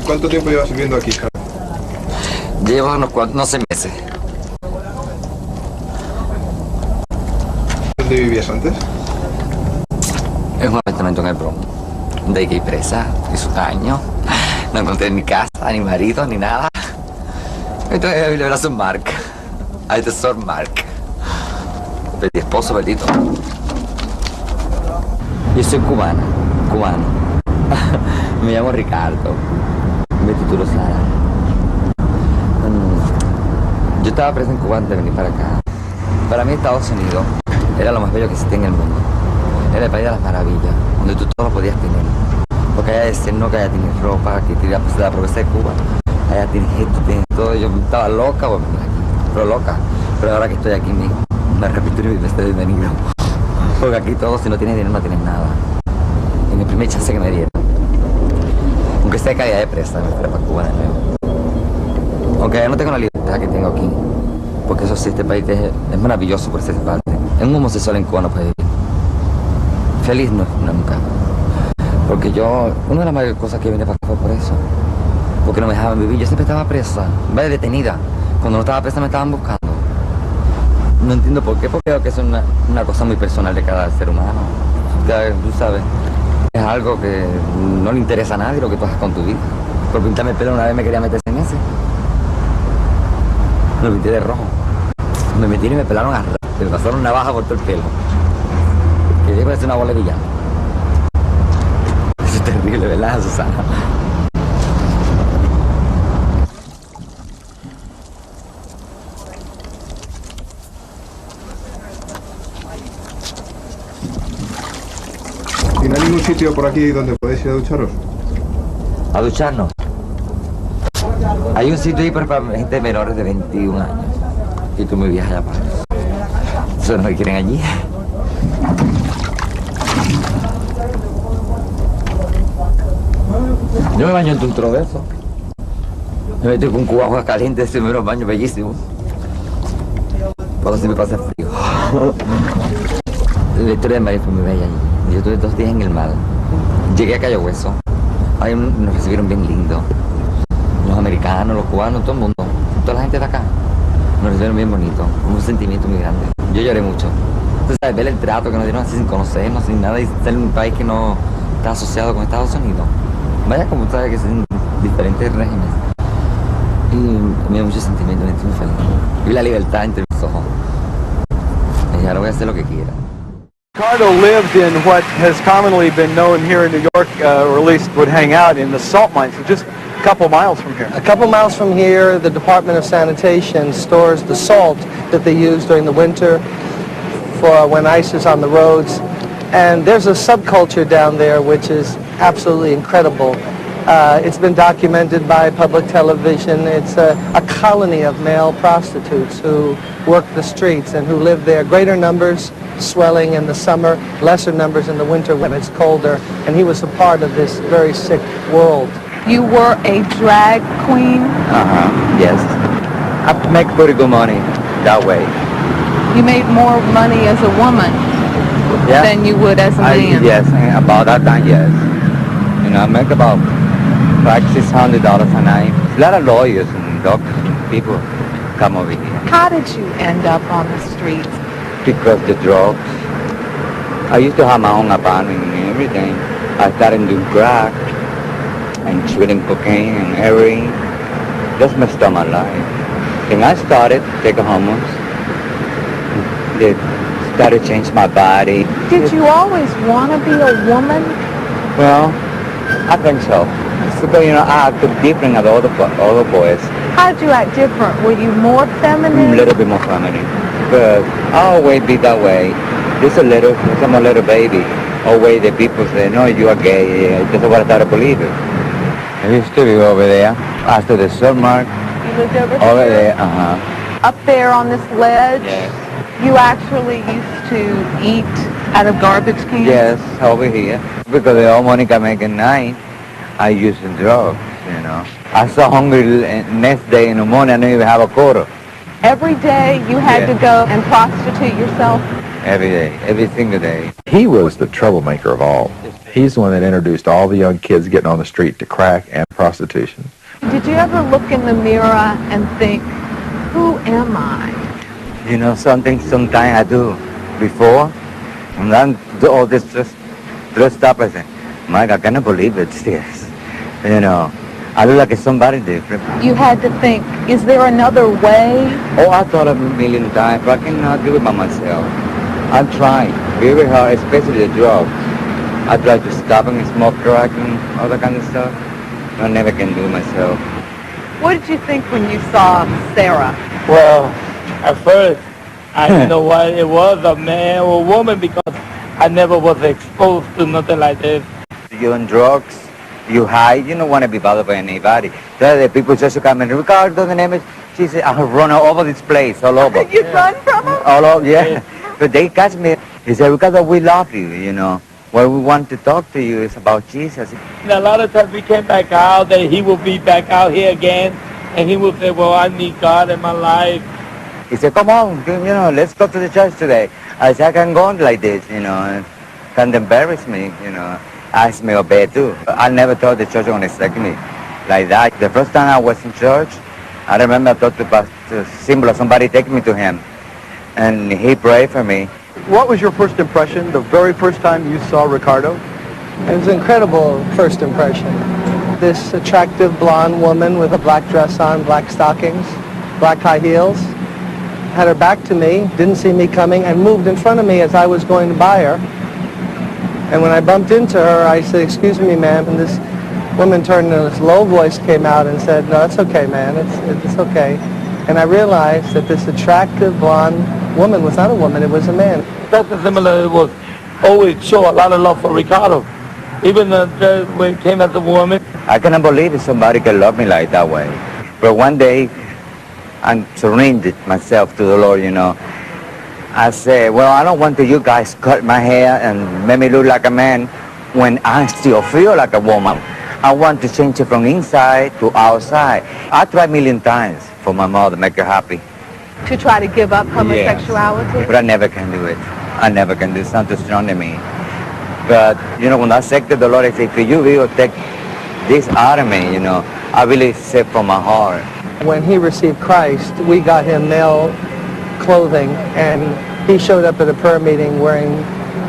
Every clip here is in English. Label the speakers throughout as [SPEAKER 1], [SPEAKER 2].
[SPEAKER 1] ¿Cuánto tiempo llevas viviendo aquí, Ricardo?
[SPEAKER 2] Llevo no sé meses.
[SPEAKER 1] ¿Dónde vivías antes?
[SPEAKER 2] En un apartamento en el Bronx. De que presa, hizo daño. No encontré ni casa, ni marido, ni nada. Entonces le verás un Mark. Al tesor Mark. Perdí esposo, bendito. Yo soy cubano. Me llamo Ricardo. Me titulo Sara. Yo estaba preso en Cuba antes de venir para acá. Para mí Estados Unidos era lo más bello que existía en el mundo. Era el país de las maravillas, donde tú todo lo podías tener. Porque allá decían, no, que allá tienes ropa, que tienes la pobreza de Cuba. Allá tienes esto, tienes todo. Yo estaba loca por venir aquí, pero loca. Pero ahora que estoy aquí me repito y me estoy bienvenido. Porque aquí todo, si no tienes dinero, no tienes nada. Y mi primer chance que me dieron. Aunque sea caída de presa, me fui para Cuba de nuevo. Aunque ya no tengo la libertad que tengo aquí. Porque eso sí, este país es maravilloso por esa parte. Un homosexual en Cuba no puede vivir. Feliz no, nunca. Porque una de las mayores cosas que vine para acá fue por eso. Porque no me dejaban vivir. Yo siempre estaba presa, vaya detenida. Cuando no estaba presa me estaban buscando. No entiendo por qué, porque creo que es una cosa muy personal de cada ser humano. Tú sabes, es algo que no le interesa a nadie lo que tú haces con tu vida. Por pintarme el pelo una vez me quería meterse en ese. Me pinté de rojo. Me metieron y me pelaron a me pasaron una navaja por todo el pelo. Que yo parecía una bola de villano. Eso es terrible, ¿verdad, Susana?
[SPEAKER 1] ¿Y no hay ningún sitio por aquí donde podéis ir a ducharos?
[SPEAKER 2] ¿A ducharnos? Hay un sitio ahí para gente menores de 21 años. Y tú me viajas allá para eso. ¿Eso no me quieren allí? Yo me baño en un tro de eso. Me meto con un cubo de agua caliente, ese me los baños bellísimos. Cuando se me pasa frío. La historia de María fue muy bella allí. Yo estuve 2 días en el mar. Llegué a Cayo Hueso. Ahí nos recibieron bien lindo. Los americanos, los cubanos, todo el mundo. Toda la gente de acá. Nos recibieron bien bonito. Un sentimiento muy grande. Yo lloré mucho. Entonces, ¿sabes? Ver el trato que nos dieron así sin conocernos, sin nada, y ser un país que no está asociado con Estados Unidos. Vaya, como sabes que son diferentes regímenes. Y me dio mucho sentimiento, me sentí muy feliz. Vi la libertad entre mis ojos. Y ahora voy a hacer lo que quiera.
[SPEAKER 3] Ricardo lived in what has commonly been known here in New York, or at least would hang out in the salt mines, just a couple miles from here.
[SPEAKER 4] A couple miles from here, the Department of Sanitation stores the salt that they use during the winter for when ice is on the roads. And there's a subculture down there which is absolutely incredible. It's been documented by public television. It's a colony of male prostitutes who work the streets and who live there. Greater numbers swelling in the summer, lesser numbers in the winter when it's colder. And he was a part of this very sick world.
[SPEAKER 5] You were a drag queen?
[SPEAKER 2] Yes. I make pretty good money that way.
[SPEAKER 5] You made more money as a woman than you would as a man?
[SPEAKER 2] Yes, about that time, yes. You know, I make about $600 a night. A lot of lawyers and doctors and people come over here.
[SPEAKER 5] How did you end up on the streets?
[SPEAKER 2] Because the drugs. I used to have my own apartment and everything. I started doing crack and shooting cocaine and heroin. That's messed up my life. Then I started taking hormones. They started to change my body.
[SPEAKER 5] Did you always want to be a woman?
[SPEAKER 2] Well, I think so. Because, you know, I acted different than all the boys.
[SPEAKER 5] How did you act different? Were you more feminine?
[SPEAKER 2] A little bit more feminine. But I always be that way. I'm a little baby. Always the people say, no, you are gay. That's what I started to believe it. I used to live over there. After the summer.
[SPEAKER 5] You lived over there?
[SPEAKER 2] Over there,
[SPEAKER 5] Up there on this ledge?
[SPEAKER 2] Yes.
[SPEAKER 5] You actually used to eat out of garbage cans?
[SPEAKER 2] Yes, over here. Because the all money I make at night, I use the drugs, you know. I so hungry next day in the morning, I didn't even have a quarter.
[SPEAKER 5] Every day you had to go and prostitute yourself?
[SPEAKER 2] every day, every single day.
[SPEAKER 6] He was the troublemaker of all. He's the one that introduced all the young kids getting on the street to crack and prostitution.
[SPEAKER 5] Did you ever look in the mirror and think, who am I?
[SPEAKER 2] You know, sometimes I do. Before, and then all this just dressed up, I say, Mike, I cannot believe it's this. You know, I look like somebody different.
[SPEAKER 5] You had to think, is there another way?
[SPEAKER 2] Oh, I thought of a million times, but I cannot do it by myself. I'm trying very hard, especially the drugs. I try to stop and smoke crack and all that kind of stuff. I never can do it myself.
[SPEAKER 5] What did you think when you saw Sarah?
[SPEAKER 7] Well, at first, I didn't know what it was, a man or a woman, because I never was exposed to nothing like this.
[SPEAKER 2] You're on drugs, you hide, you don't want to be bothered by anybody. The people just come in, Ricardo, the name is, she said, I run all over this place, all over.
[SPEAKER 5] You run from them?
[SPEAKER 2] All over, yeah. But they catch me. He said, Ricardo, we love you, you know. What we want to talk to you is about Jesus.
[SPEAKER 7] And a lot of times we came back out, that he will be back out here again, and he will say, well, I need God in my life.
[SPEAKER 2] He said, come on, you know, let's go to the church today. I said, I can't go on like this, you know, and can't embarrass me, you know. Ask me obey too. I never thought the church was going to accept me like that. The first time I was in church, I remember I thought to Pastor Symbol, somebody take me to him, and he prayed for me.
[SPEAKER 3] What was your first impression the very first time you saw Ricardo?
[SPEAKER 4] It was an incredible first impression. This attractive blonde woman with a black dress on, black stockings, black high heels, had her back to me, didn't see me coming, and moved in front of me as I was going to buy her. And when I bumped into her, I said, excuse me, ma'am, and this woman turned and this low voice came out and said, no, it's okay, man, it's okay. And I realized that this attractive blonde woman was not a woman, it was a man.
[SPEAKER 7] Pastor Similar was always show a lot of love for Ricardo. Even when it came as a woman.
[SPEAKER 2] I cannot believe somebody can love me like that way. But one day, I surrendered myself to the Lord, you know. I said, well, I don't want to you guys cut my hair and make me look like a man when I still feel like a woman. I want to change it from inside to outside. I tried a million times for my mother to make her happy.
[SPEAKER 5] To try to give up homosexuality?
[SPEAKER 2] Yes. But I never can do it. I never can do something strong to me. But, you know, when I accepted the Lord, I said, if you will take this out of me, you know, I really said from my heart.
[SPEAKER 4] When he received Christ, we got him male clothing, and he showed up at a prayer meeting wearing,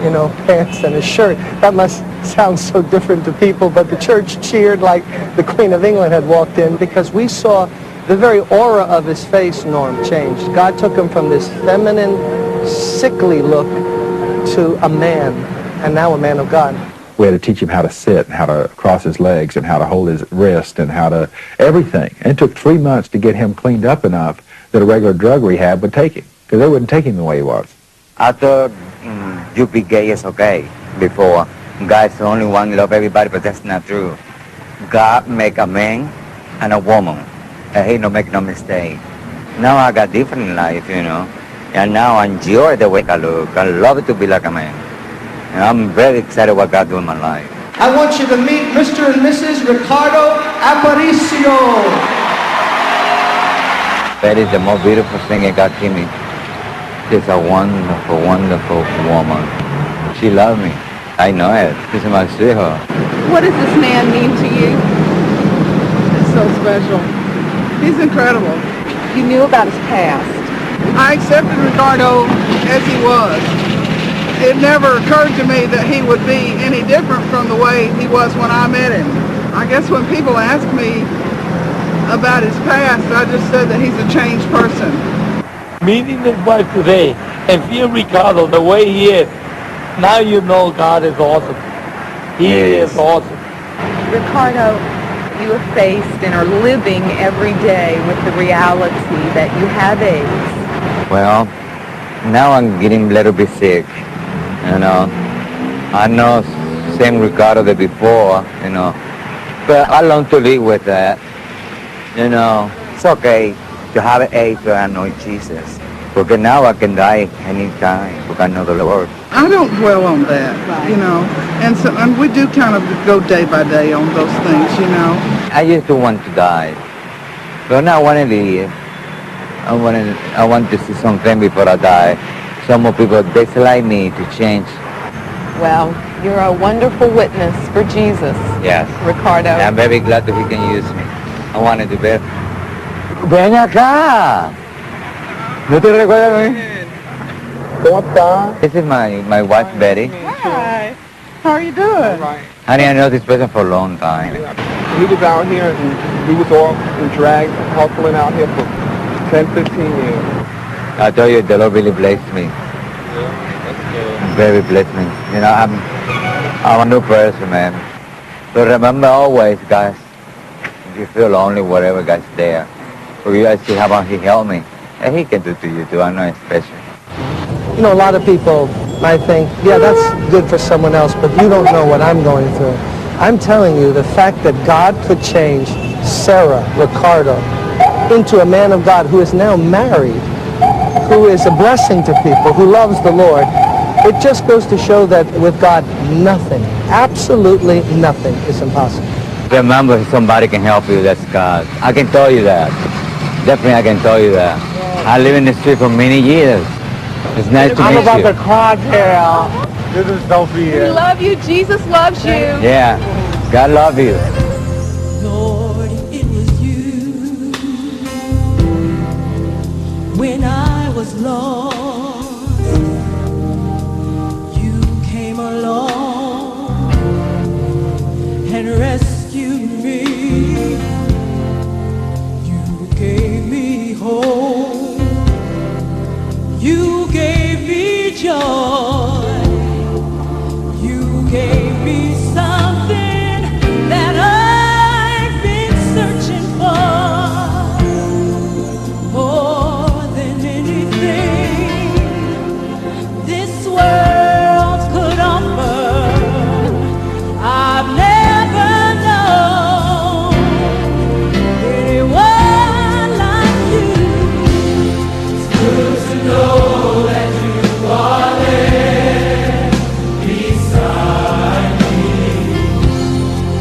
[SPEAKER 4] you know, pants and a shirt. That must sound so different to people, but the church cheered like the Queen of England had walked in, because we saw the very aura of his face, Norm, changed. God took him from this feminine, sickly look to a man, and now a man of God.
[SPEAKER 6] We had to teach him how to sit and how to cross his legs and how to hold his wrist and how to everything. And it took 3 months to get him cleaned up enough that a regular drug rehab would take him, because they wouldn't take him the way he was.
[SPEAKER 2] I thought you be gay is okay before. God's the only one who love everybody, but that's not true. God make a man and a woman, and he don't make no mistake. Now I got different life, you know, and now I enjoy the way I look. I love to be like a man. And I'm very excited what God do in my life.
[SPEAKER 8] I want you to meet Mr. and Mrs. Ricardo Aparicio.
[SPEAKER 2] That is the most beautiful thing that God gave me. She's a wonderful, wonderful woman. She loves me. I know it. She's my sweetheart.
[SPEAKER 5] What does this man mean to you?
[SPEAKER 9] It's so special. He's incredible.
[SPEAKER 5] You knew about his past.
[SPEAKER 9] I accepted Ricardo as he was. It never occurred to me that he would be any different from the way he was when I met him. I guess when people ask me about his past, I just said that he's a changed person.
[SPEAKER 7] Meeting his wife today and seeing Ricardo the way he is, now you know God is awesome. He is awesome.
[SPEAKER 5] Ricardo, you have faced and are living every day with the reality that you have AIDS.
[SPEAKER 2] Well, now I'm getting a little bit sick, you know. I know same Ricardo than before, you know, but I learned to live with that, you know. It's okay to have AIDS, but I know Jesus. Because now I can die anytime because I know the Lord.
[SPEAKER 9] I don't dwell on that, you know, and we do kind of go day by day on those things, you know.
[SPEAKER 2] I used to want to die, but now I want to live. I want to see something before I die. some more people just like me to change.
[SPEAKER 5] Well, you're a wonderful witness for Jesus,
[SPEAKER 2] Yes.
[SPEAKER 5] Ricardo.
[SPEAKER 2] I'm very glad that he can use me. I wanted to be. Ven acá. ¿No te recuerdas de mí? ¿Cómo estás? This is my wife, Betty.
[SPEAKER 9] Hi. How are you doing?
[SPEAKER 2] Honey, I know this person for a long time.
[SPEAKER 1] He was out here and he was all in drag, hustling out here for 10, 15 years.
[SPEAKER 2] I told you, the Lord really blessed me. Very blessed me. You know, I'm a new person, man. So remember always, guys, if you feel lonely, whatever, God's there. For you guys see how much he helped me. And he can do to you too, I know it's special.
[SPEAKER 4] You know, a lot of people might think, yeah, that's good for someone else, but you don't know what I'm going through. I'm telling you, the fact that God could change Sarah, Ricardo, into a man of God who is now married, who is a blessing to people, who loves the Lord, it just goes to show that with God, nothing, absolutely nothing is impossible.
[SPEAKER 2] Remember, if somebody can help you, that's God. I can tell you that. Definitely I can tell you that. I live in the street for many years. It's nice to meet you.
[SPEAKER 7] I'm about to cry, Carol. This is Sophia.
[SPEAKER 5] We love you. Jesus loves you.
[SPEAKER 2] Yeah. God love you.
[SPEAKER 10] Lord, it was you when I was lost. You came along and rescued me. You gave me hope. You gave me joy. You gave me something that I've been searching for more than anything this world could offer. I've never known anyone like you. It's good to know that you are there beside me.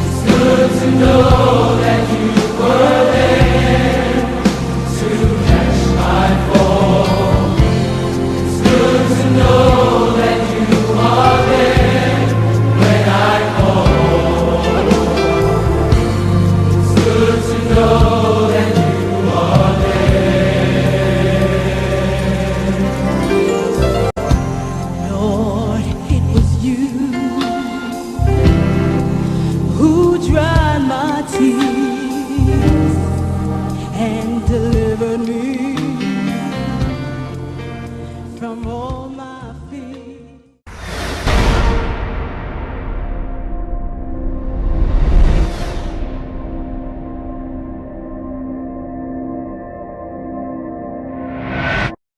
[SPEAKER 10] It's good to know that you were there to catch my fall. It's good to know that you are there when I call. It's good to know that you are there. Lord, it was you who dried my tears and delivered me